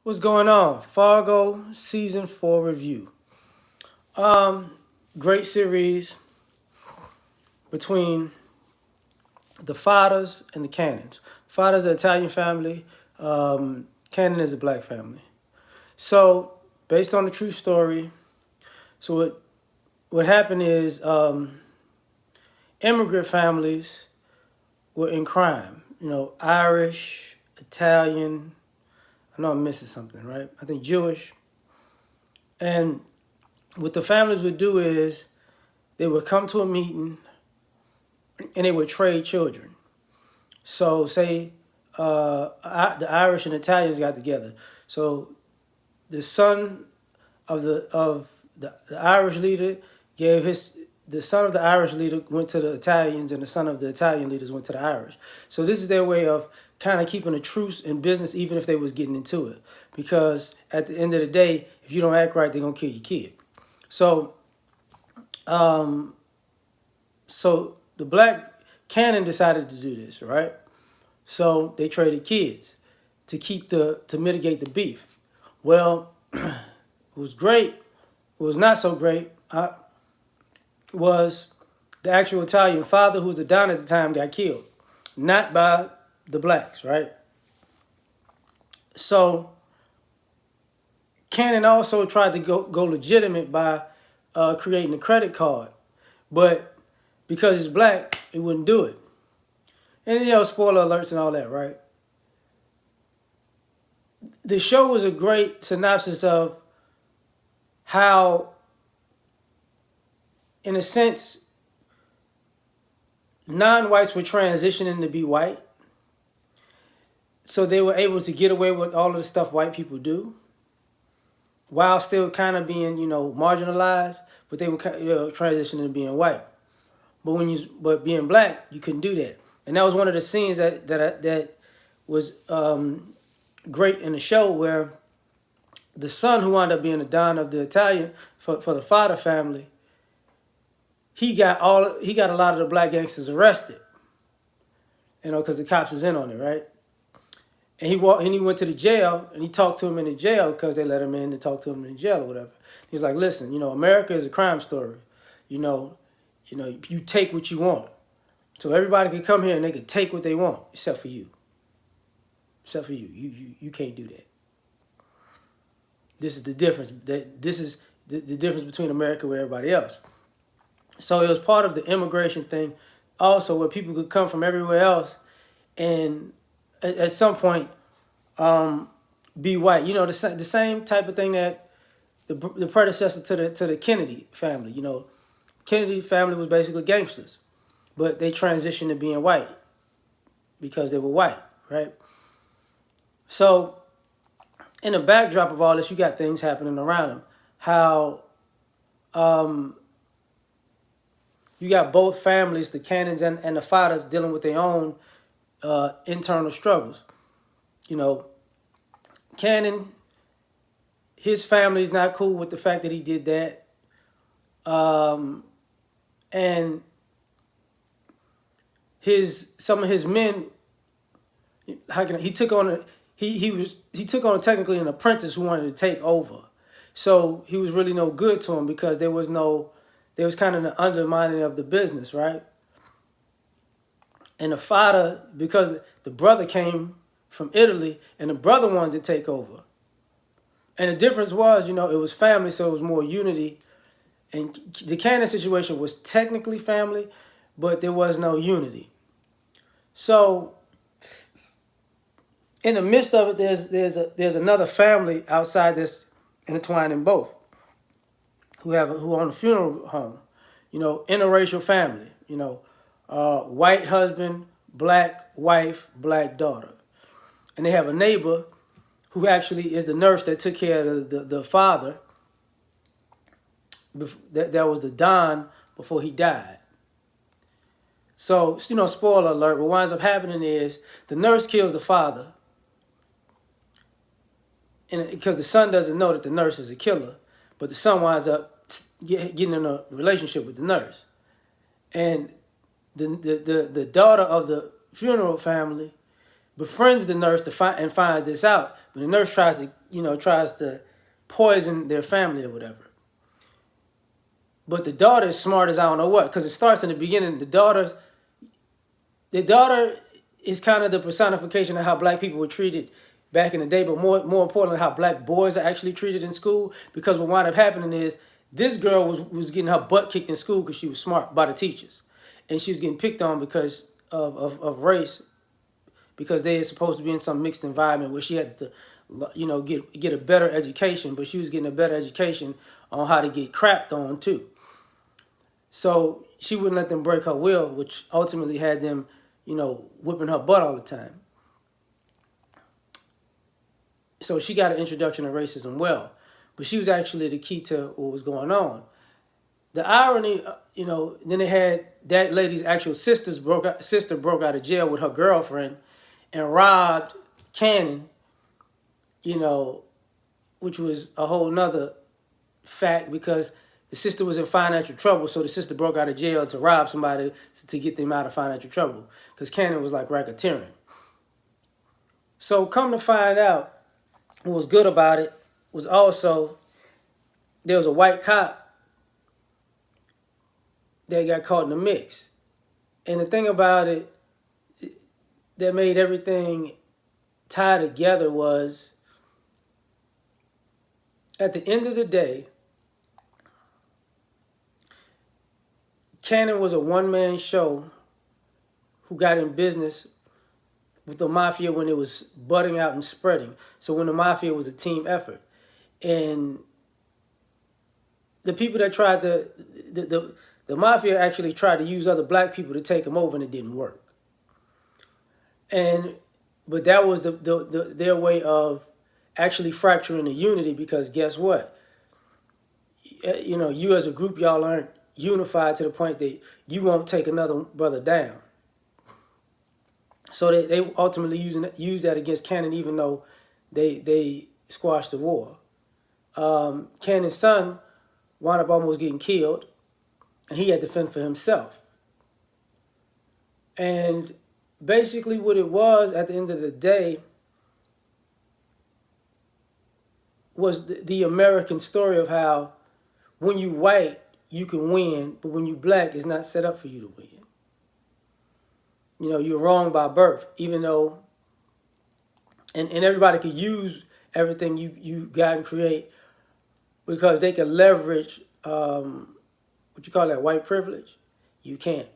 What's going on? Fargo season 4 review. Um, Great series between the Fathers and the Cannons. Fathers an Italian family. Cannon is a black family. So based on the true story, so what happened is immigrant families were in crime. Irish, Italian. I know I'm missing something, right? I think Jewish. And what the families would do is they would come to a meeting and they would trade children. So say the Irish and Italians got together. So the son of the Irish leader gave his the son of the Irish leader went to the Italians, and the son of the Italian leaders went to the Irish. So this is their way of kind of keeping a truce in business, even if they was getting into it. Because at the end of the day, if you don't act right, they're gonna kill your kid. So um, so the black Cannon decided to do this, right? So they traded kids to mitigate the beef. Well, it was great. What was not so great was the actual Italian father, who was a Don at the time, got killed, not by the blacks, right? So Cannon also tried to go legitimate by creating a credit card, but because he's black, he wouldn't do it. And spoiler alerts and all that, right? The show was a great synopsis of how, in a sense, non-whites were transitioning to be white. So they were able to get away with all of the stuff white people do while still kind of being, marginalized, but they were transitioning to being white. But being black, you couldn't do that. And that was one of the scenes that was great in the show, where the son, who wound up being the Don of the Italian for the Father family, he got a lot of the black gangsters arrested, because the cops is in on it, right? And he went to the jail, and he talked to him in the jail, because they let him in to talk to him in the jail or whatever. He was like, "Listen, America is a crime story. You know, you take what you want. So everybody can come here and they can take what they want, except for you. Except for you. You can't do that. This is the difference. This is the difference between America and everybody else." So it was part of the immigration thing, also, where people could come from everywhere else and at some point be white. The same type of thing that the predecessor to the Kennedy family. Kennedy family was basically gangsters, but they transitioned to being white because they were white, right? So in the backdrop of all this, you got things happening around them. How you got both families, the Cannons and the Fathers, dealing with their own internal struggles. Cannon, his family is not cool with the fact that he did that. And some of his men, he took on technically an apprentice who wanted to take over. So he was really no good to him, because there was kind of an undermining of the business, right? And the father, because the brother came from Italy, and the brother wanted to take over. And the difference was, it was family, so it was more unity. And the Cannon situation was technically family, but there was no unity. So in the midst of it, there's another family outside that's intertwined in both, who own a funeral home. Interracial family. White husband, black wife, black daughter. And they have a neighbor who actually is the nurse that took care of the father. That was the Don before he died. So, spoiler alert, what winds up happening is the nurse kills the father, and because the son doesn't know that the nurse is a killer, but the son winds up getting in a relationship with the nurse. And the daughter of the funeral family befriends the nurse to find and finds this out. But the nurse tries to poison their family or whatever. But the daughter is smart as I don't know what, because it starts in the beginning. The daughter is kind of the personification of how black people were treated back in the day, but more importantly, how black boys are actually treated in school. Because what wound up happening is this girl was getting her butt kicked in school because she was smart by the teachers, and she was getting picked on because of race, because they are supposed to be in some mixed environment where she had to, get a better education, but she was getting a better education on how to get crapped on too. So she wouldn't let them break her will, which ultimately had them, whipping her butt all the time. So she got an introduction to racism well, but she was actually the key to what was going on. The irony, then they had that lady's actual sister broke out of jail with her girlfriend and robbed Cannon, which was a whole nother fact, because the sister was in financial trouble, so the sister broke out of jail to rob somebody to get them out of financial trouble, because Cannon was like racketeering. So come to find out, what was good about it was also there was a white cop that got caught in the mix. And the thing about it that made everything tie together was, at the end of the day, Cannon was a one-man show who got in business with the mafia when it was budding out and spreading. So when the mafia was a team effort. And the people that tried the mafia actually tried to use other black people to take them over, and it didn't work. But that was their way of actually fracturing the unity, because guess what? You as a group, y'all aren't unified to the point that you won't take another brother down. So they ultimately used that against Cannon, even though they squashed the war. Cannon's son wound up almost getting killed, and he had to fend for himself. And basically what it was at the end of the day was the American story of how when you white, you can win, but when you black, it's not set up for you to win. You're wrong by birth, even though, and everybody could use everything you got and create, because they can leverage, what you call that, white privilege. You can't.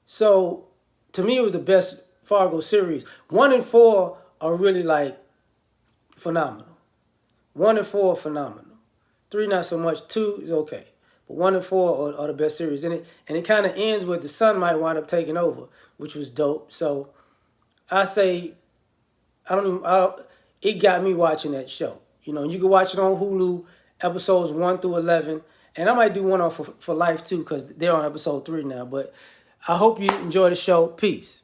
So, to me, it was the best Fargo series. 1 and 4 are really like phenomenal. 1 and 4 are phenomenal. 3 not so much. 2 is okay. But 1 and 4 are the best series in it. And it kind of ends with the son might wind up taking over, which was dope. So I say, it got me watching that show. You can watch it on Hulu, episodes 1 through 11. And I might do one on for life too, because they're on episode 3 now. But I hope you enjoy the show. Peace.